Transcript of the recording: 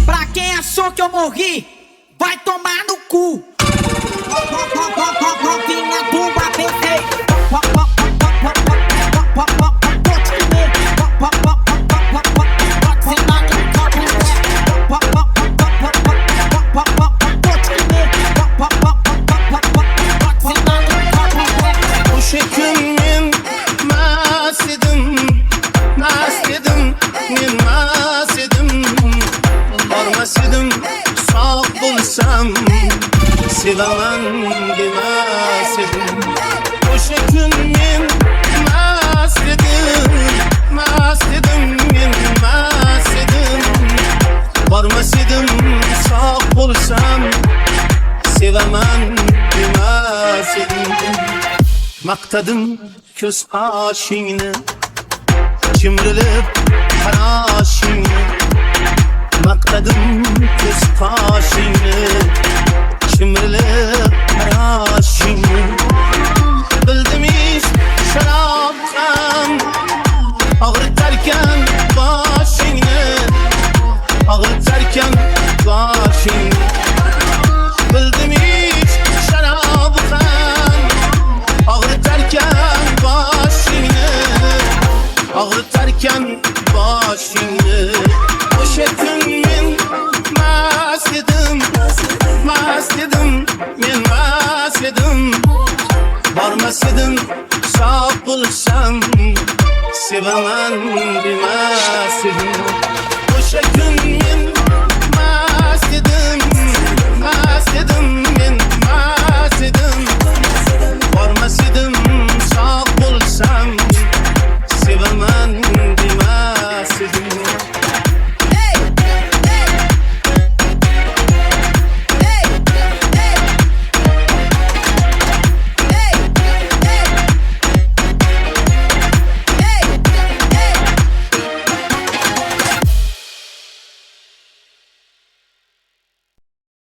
Pra quem achou que eu morri, vai tomar no cu. Novinha do ABC. Sevaman demez edim. O'sha kun men mast edim, men mast edim. Bormas edim, sog' bo'lsam, sevaman demez edim. Maqtadim ko'z qoshingni, chimrilib qarashingni. Maqtadim ko'z qoshingni, chimrilib qarashingni. Bildim ish sharobdan og'ritarkan boshingni, og'ritarkan boshingni. Bildim ish sharobdan og'ritarkan boshingni, og'ritarkan boshingni. O'sha kun men mast edim, men mast edim. Bormas edim, sog' bo'lsam, sevaman